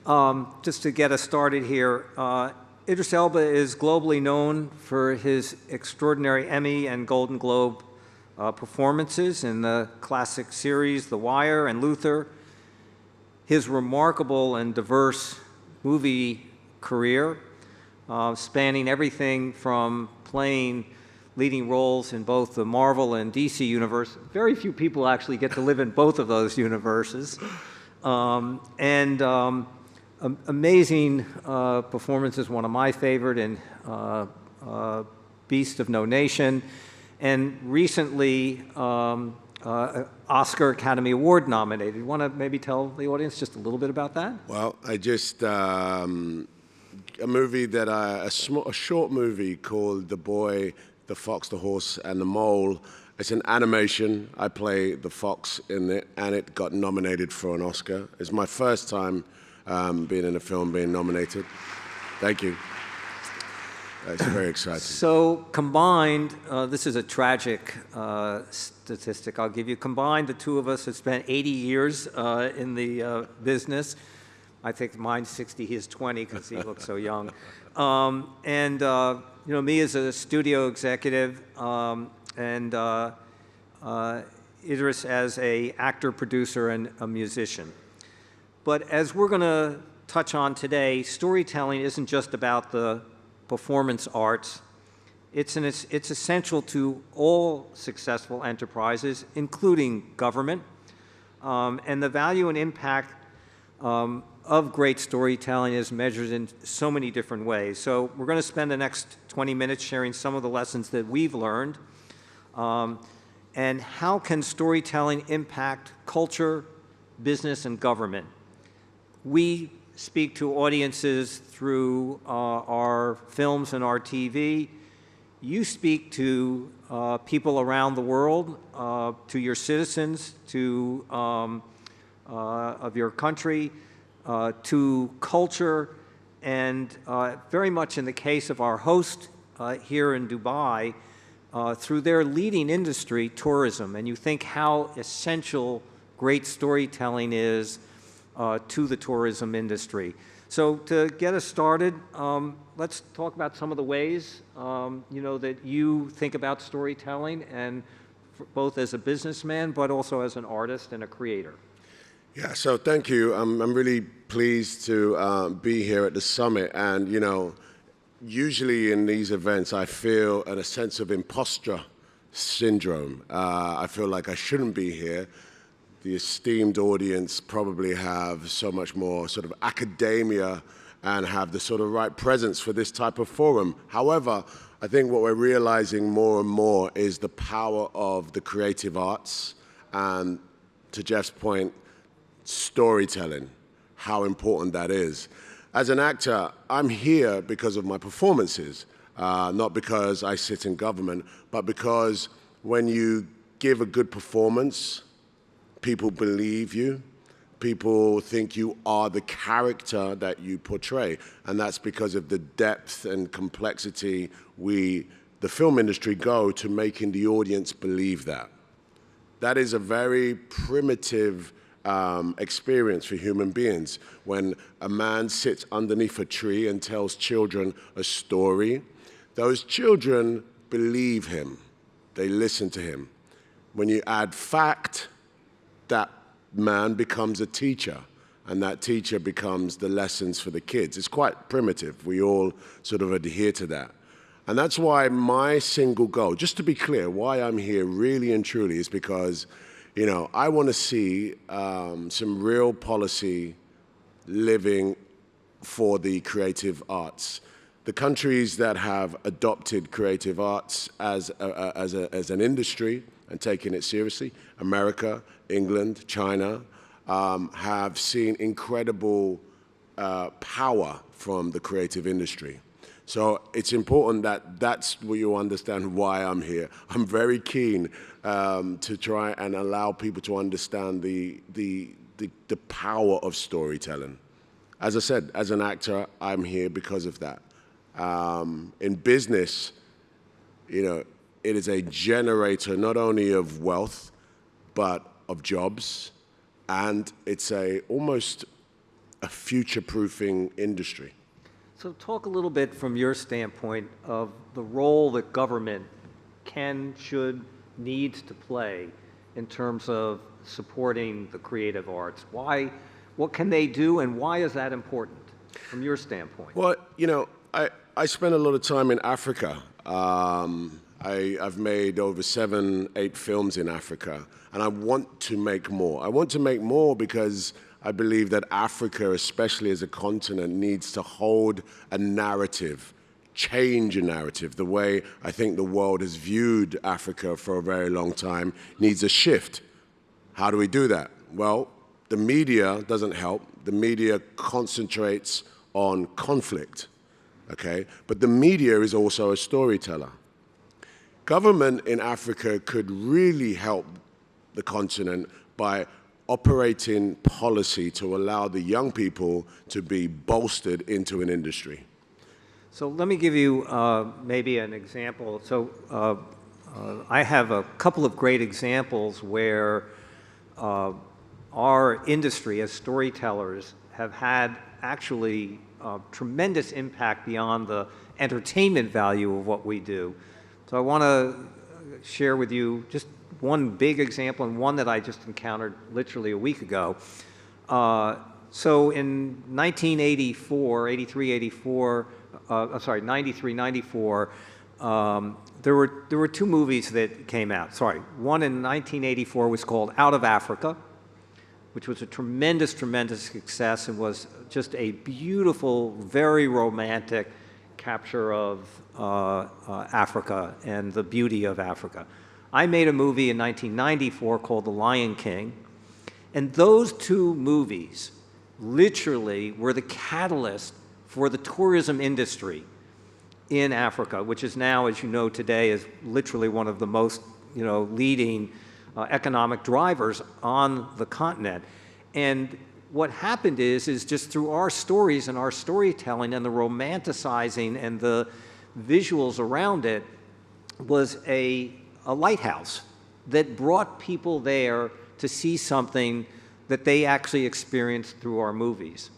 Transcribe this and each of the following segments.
Just to get us started here, Idris Elba is globally known for his extraordinary Emmy and Golden Globe performances in the classic series The Wire and Luther, his remarkable and diverse movie career, spanning everything from playing leading roles in both the Marvel and DC universe. Very few people actually get to live in both of those universes. Amazing performances, one of my favorite in Beast of No Nation, and recently Oscar Academy Award nominated. You want to maybe tell the audience just a little bit about that? Well, I just, a movie that a short movie called The Boy, the Fox, the Horse, and the Mole. It's an animation. I play the fox in it, and it got nominated for an Oscar. It's my first time being in a film, being nominated. Thank you. It's very exciting. So combined, this is a tragic statistic I'll give you. Combined, the two of us have spent 80 years in the business. I think mine's 60, his 20, because he looks so young. You know, me as a studio executive, and Idris as an actor, producer, and a musician. But as we're going to touch on today, storytelling isn't just about the performance arts. It's essential to all successful enterprises, including government. And the value and impact of great storytelling is measured in so many different ways. So we're going to spend the next 20 minutes sharing some of the lessons that we've learned. And how can storytelling impact culture, business, and government? We speak to audiences through our films and our TV. You speak to people around the world, to your citizens, to of your country, to culture, and very much in the case of our host here in Dubai, through their leading industry, tourism. And you think how essential great storytelling is to the tourism industry. So to get us started, let's talk about some of the ways you know, that you think about storytelling, and both as a businessman, but also as an artist and a creator. Yeah, so thank you. I'm really pleased to be here at the summit. And, you know, usually in these events, I feel a sense of imposter syndrome. I feel like I shouldn't be here. The esteemed audience probably have so much more sort of academia and have the sort of right presence for this type of forum. However, I think what we're realizing more and more is the power of the creative arts and, to Jeff's point, storytelling, how important that is. As an actor, I'm here because of my performances, not because I sit in government, but because when you give a good performance, people believe you. People think you are the character that you portray. And that's because of the depth and complexity the film industry go to making the audience believe that. That is a very primitive experience for human beings. When a man sits underneath a tree and tells children a story, those children believe him. They listen to him. When you add fact, that man becomes a teacher, and that teacher becomes the lessons for the kids. It's quite primitive. We all sort of adhere to that. And that's why my single goal, just to be clear, why I'm here really and truly is because, you know, I want to see some real policy living for the creative arts. The countries that have adopted creative arts as an industry and taken it seriously, America, England, China, have seen incredible power from the creative industry. So it's important that that's where you understand why I'm here. I'm very keen to try and allow people to understand the power of storytelling. As I said, as an actor, I'm here because of that. In business, you know, it is a generator not only of wealth, but of jobs, and it's a almost a future-proofing industry. So talk a little bit from your standpoint of the role that government can, should, needs to play in terms of supporting the creative arts. Why, what can they do, and why is that important from your standpoint? Well, you know, I spend a lot of time in Africa. I've made over 7, 8 films in Africa, and I want to make more. I want to make more because I believe that Africa, especially as a continent, needs to hold a narrative, change a narrative. The way I think the world has viewed Africa for a very long time needs a shift. How do we do that? Well, the media doesn't help. The media concentrates on conflict, okay? But the media is also a storyteller. Government in Africa could really help the continent by operating policy to allow the young people to be bolstered into an industry. So let me give you maybe an example. So I have a couple of great examples where our industry as storytellers have had actually tremendous impact beyond the entertainment value of what we do. So I want to share with you just one big example and one that I just encountered literally a week ago. So in 1984, 83, 84, sorry, 93, 94, there were 2 movies that came out. Sorry, one in 1984 was called Out of Africa, which was a tremendous, tremendous success and was just a beautiful, very romantic capture of Africa and the beauty of Africa. I made a movie in 1994 called The Lion King, and those 2 movies literally were the catalyst for the tourism industry in Africa, which is now, as you know today, is literally one of the most leading economic drivers on the continent. And what happened is just through our stories and our storytelling and the romanticizing and the visuals around it was a lighthouse that brought people there to see something that they actually experienced through our movies.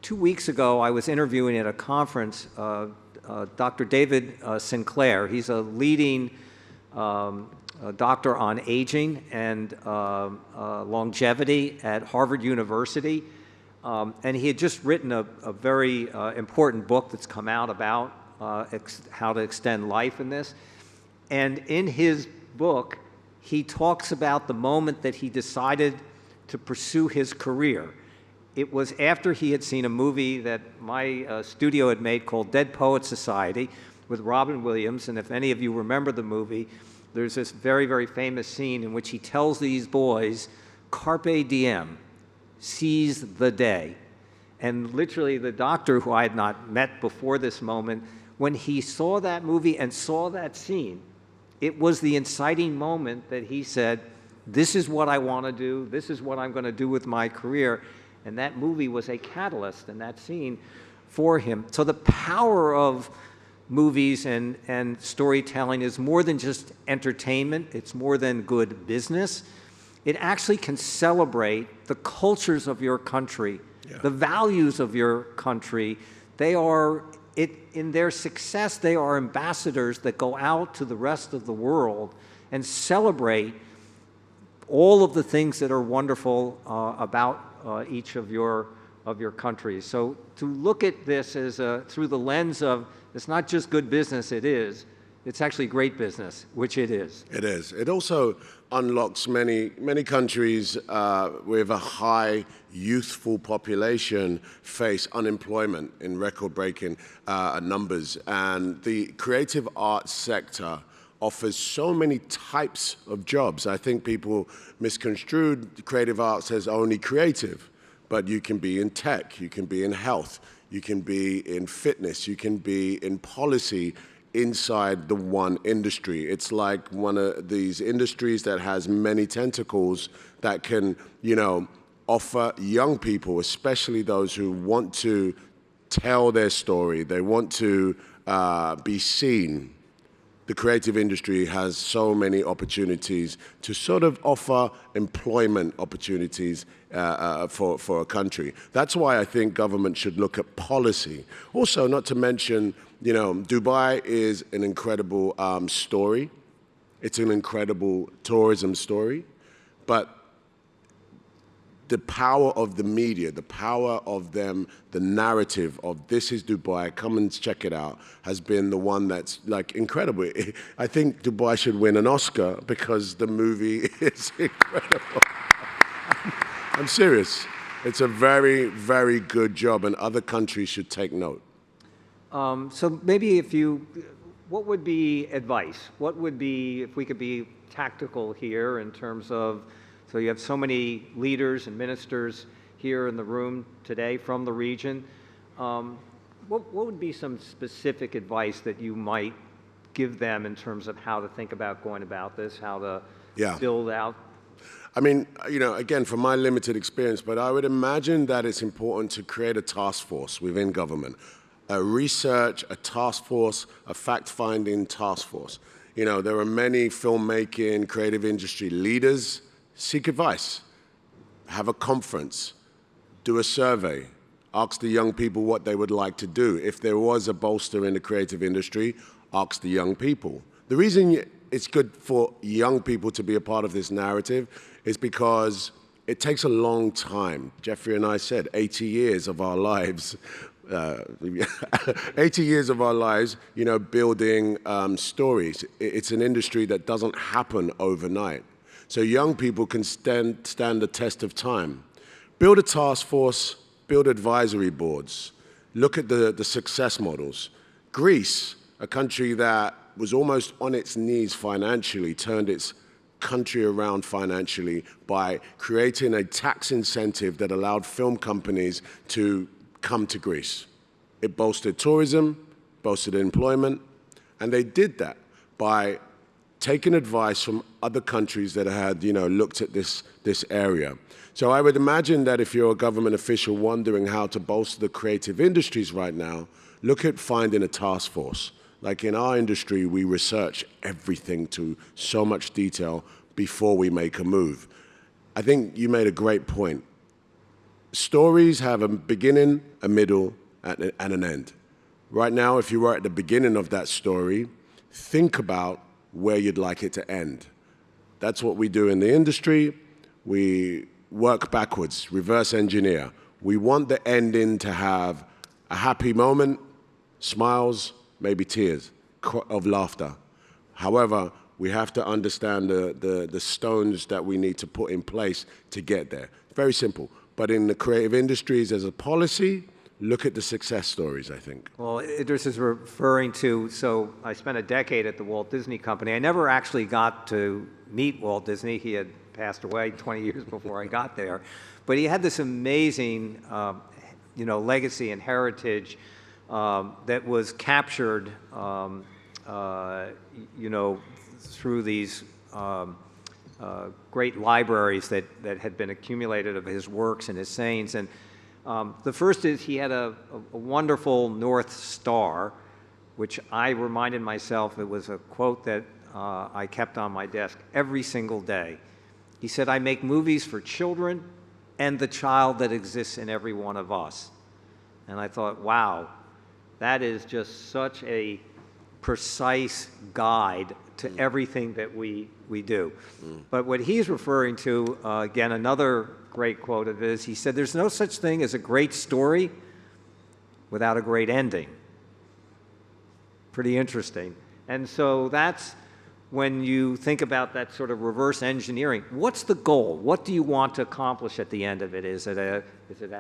2 weeks ago, I was interviewing at a conference Dr. David Sinclair. He's a leading doctor on aging and longevity at Harvard University. And he had just written a very important book that's come out about how to extend life in this. And in his book, he talks about the moment that he decided to pursue his career. It was after he had seen a movie that my studio had made called Dead Poets Society with Robin Williams. And if any of you remember the movie, there's this very, very famous scene in which he tells these boys, "Carpe diem, seize the day." And literally the doctor, who I had not met before this moment, when he saw that movie and saw that scene, it was the inciting moment that he said, this is what I want to do, this is what I'm going to do with my career. And that movie was a catalyst in that scene for him. So the power of movies and storytelling is more than just entertainment. It's more than good business. It actually can celebrate the cultures of your country, the values of your country. They are, in their success, they are ambassadors that go out to the rest of the world and celebrate all of the things that are wonderful about each of your countries. So to look at this as through the lens of, it's not just good business, it's actually great business, which it is. It is. It also unlocks many countries with a high youthful population face unemployment in record-breaking numbers. And the creative arts sector offers so many types of jobs. I think people misconstrued creative arts as only creative, but you can be in tech, you can be in health, you can be in fitness, you can be in policy inside the one industry. It's like one of these industries that has many tentacles that can, offer young people, especially those who want to tell their story, they want to be seen, the creative industry has so many opportunities to sort of offer employment opportunities for a country. That's why I think government should look at policy. Also, not to mention, you know, Dubai is an incredible story. It's an incredible tourism story, but the power of the media, the power of them, the narrative of this is Dubai, come and check it out, has been the one that's like incredible. I think Dubai should win an Oscar because the movie is incredible. I'm serious. It's a very, very good job, and other countries should take note. So maybe what would be advice? What would be, if we could be tactical here in terms of, so you have so many leaders and ministers here in the room today from the region. What would be some specific advice that you might give them in terms of how to think about going about this, how to build out? I mean, you know, again, from my limited experience, but I would imagine that it's important to create a task force within government, a research, a task force, a fact-finding task force. You know, there are many filmmaking, creative industry leaders. Seek advice, have a conference, do a survey, ask the young people what they would like to do. If there was a bolster in the creative industry, ask the young people. The reason it's good for young people to be a part of this narrative is because it takes a long time. Jeffrey and I said 80 years of our lives, 80 years of our lives, you know, building stories. It's an industry that doesn't happen overnight. So young people can stand the test of time. Build a task force, build advisory boards, look at the success models. Greece, a country that was almost on its knees financially, turned its country around financially by creating a tax incentive that allowed film companies to come to Greece. It bolstered tourism, bolstered employment, and they did that by taking advice from other countries that had, you know, looked at this area. So I would imagine that if you're a government official wondering how to bolster the creative industries right now, look at finding a task force. Like in our industry, we research everything to so much detail before we make a move. I think you made a great point. Stories have a beginning, a middle, and an end. Right now, if you were at the beginning of that story, think about where you'd like it to end. That's what we do in the industry. We work backwards, reverse engineer. We want the ending to have a happy moment, smiles, maybe tears of laughter. However, we have to understand the stones that we need to put in place to get there. Very simple. But in the creative industries, as a policy, look at the success stories, I think. Well, Idris is referring to, so I spent a decade at the Walt Disney Company. I never actually got to meet Walt Disney. He had passed away 20 years before I got there. But he had this amazing, you know, legacy and heritage that was captured, you know, through these great libraries that had been accumulated of his works and his sayings. And the first is he had a wonderful North Star, which I reminded myself, it was a quote that I kept on my desk every single day. He said, "I make movies for children and the child that exists in every one of us." And I thought, wow, that is just such a precise guide to everything that we do. But what he's referring to, again, another great quote of his, he said, "There's no such thing as a great story without a great ending." Pretty interesting. And so that's when you think about that sort of reverse engineering. What's the goal? What do you want to accomplish at the end of it? Is it a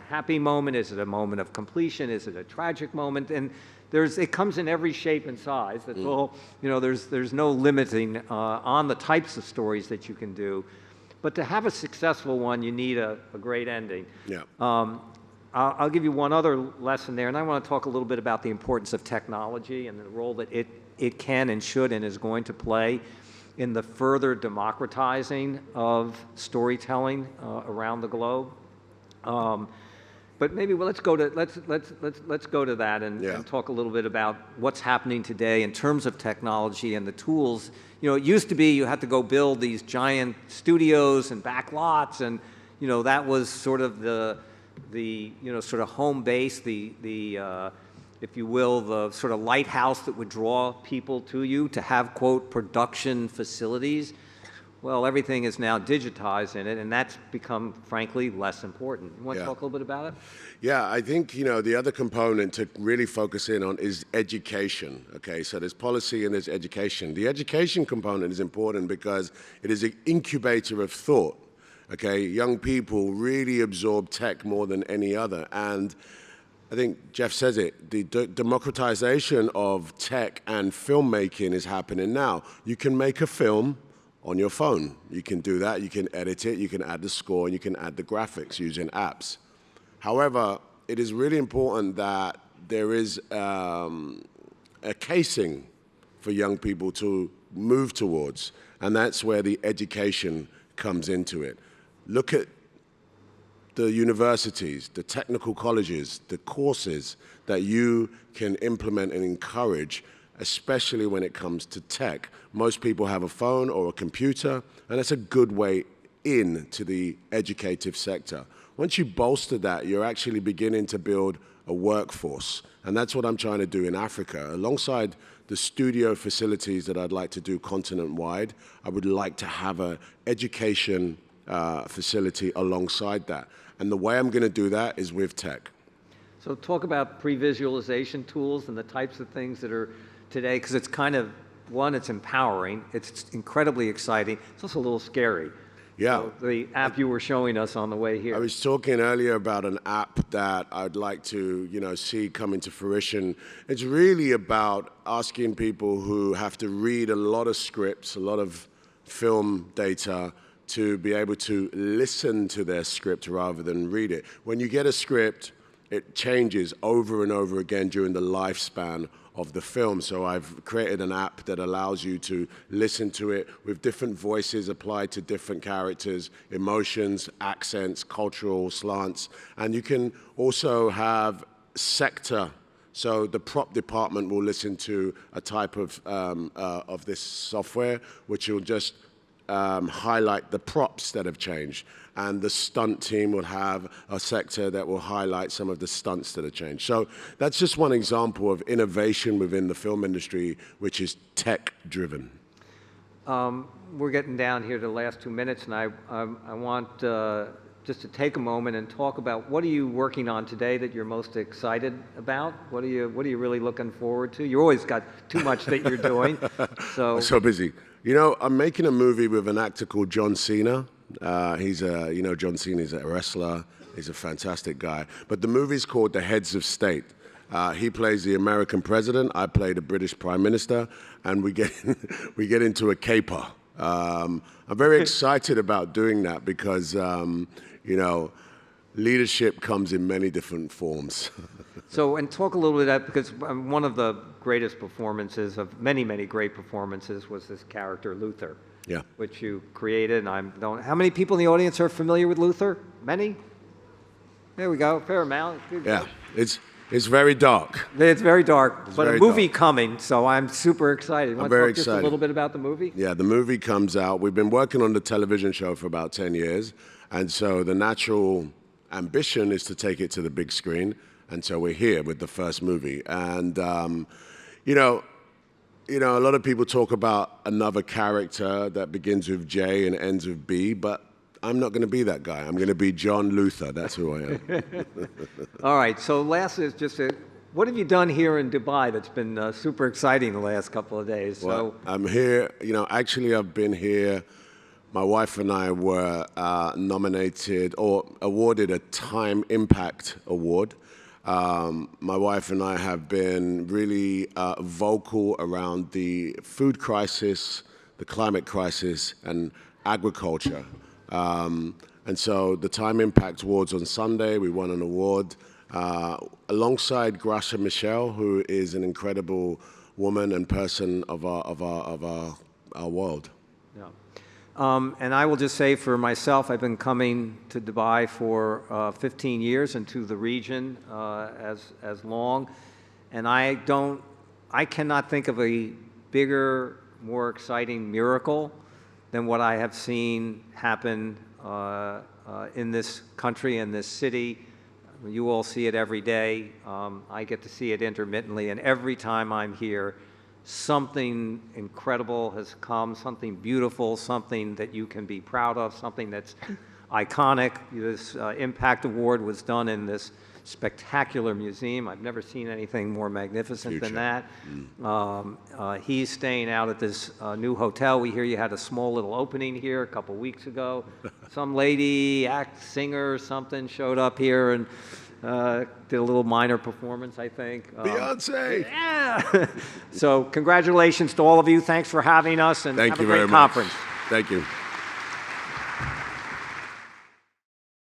happy moment? Is it a moment of completion? Is it a tragic moment? And it comes in every shape and size. That's all, you know, there's no limiting on the types of stories that you can do. But to have a successful one, you need a great ending. Yeah. I'll give you one other lesson there, and I want to talk a little bit about the importance of technology and the role that it can and should and is going to play in the further democratizing of storytelling around the globe. But maybe let's go to that and talk a little bit about what's happening today in terms of technology and the tools. You know, it used to be you had to go build these giant studios and back lots, and you know that was sort of the sort of home base, if you will, the sort of lighthouse that would draw people to you to have, quote, production facilities. Well, everything is now digitized in it, and that's become, frankly, less important. You want to talk a little bit about it? Yeah, I think, you know, the other component to really focus in on is education, okay? So there's policy and there's education. The education component is important because it is an incubator of thought, okay? Young people really absorb tech more than any other, and I think Jeff says it, the democratization of tech and filmmaking is happening now. You can make a film on your phone. You can do that, you can edit it, you can add the score, and you can add the graphics using apps. However, it is really important that there is a casing for young people to move towards, and that's where the education comes into it. Look at the universities, the technical colleges, the courses that you can implement and encourage, especially when it comes to tech. Most people have a phone or a computer, and that's a good way into the educative sector. Once you bolster that, you're actually beginning to build a workforce, and that's what I'm trying to do in Africa. Alongside the studio facilities that I'd like to do continent-wide, I would like to have an education facility alongside that. And the way I'm going to do that is with tech. So talk about pre-visualization tools and the types of things that are today, because it's kind of, one, it's empowering, it's incredibly exciting, it's also a little scary. Yeah. So the app you were showing us on the way here. I was talking earlier about an app that I'd like to, you know, see come into fruition. It's really about asking people who have to read a lot of scripts, a lot of film data, to be able to listen to their script rather than read it. When you get a script, it changes over and over again during the lifespan of the film. So I've created an app that allows you to listen to it with different voices applied to different characters, emotions, accents, cultural slants. And you can also have sector. So the prop department will listen to a type of this software, which will just highlight the props that have changed. And the stunt team will have a sector that will highlight some of the stunts that have changed. So that's just one example of innovation within the film industry, which is tech-driven. We're getting down here to the last 2 minutes, and I want just to take a moment and talk about what are you working on today that you're most excited about? What are you really looking forward to? You always got too much that you're doing. So busy. You know, I'm making a movie with an actor called John Cena. John Cena is a wrestler. He's a fantastic guy. But the movie's called The Heads of State. He plays the American president. I play the British prime minister, and we get into a caper. I'm very excited about doing that because leadership comes in many different forms. So, and talk a little bit about, because one of the greatest performances of many, many great performances was this character, Luther. Yeah. Which you created, and how many people in the audience are familiar with Luther? Many? There we go, fair amount. Yeah, it's very dark. It's very dark, but a movie dark. Coming, so I'm super excited. I'm very just excited. a little bit about the movie? Yeah, the movie comes out. We've been working on the television show for about 10 years, and so the natural ambition is to take it to the big screen, and so we're here with the first movie. And, a lot of people talk about another character that begins with J and ends with B, but I'm not going to be that guy. I'm going to be John Luther. That's who I am. All right. So last is just what have you done here in Dubai that's been super exciting the last couple of days? Well, I'm here. Actually, I've been here. My wife and I were nominated or awarded a Time Impact Award. My wife and I have been really vocal around the food crisis, the climate crisis, and agriculture. And so the Time Impact Awards on Sunday, we won an award alongside Gracia Michelle, who is an incredible woman and person of our world. Yeah. And I will just say for myself, I've been coming to Dubai for 15 years and to the region as long. And I cannot think of a bigger, more exciting miracle than what I have seen happen in this country, in this city. You all see it every day. I get to see it intermittently, and every time I'm here, something incredible has come, something beautiful, something that you can be proud of, something that's iconic. This Impact Award was done in this spectacular museum. I've never seen anything more magnificent than that. He's staying out at this new hotel. We hear you had a small little opening here a couple weeks ago. Some lady, singer or something, showed up here and did a little minor performance, I think. Beyonce! Yeah! So congratulations to all of you. Thanks for having us, and Thank have you a great very much. conference. Thank you.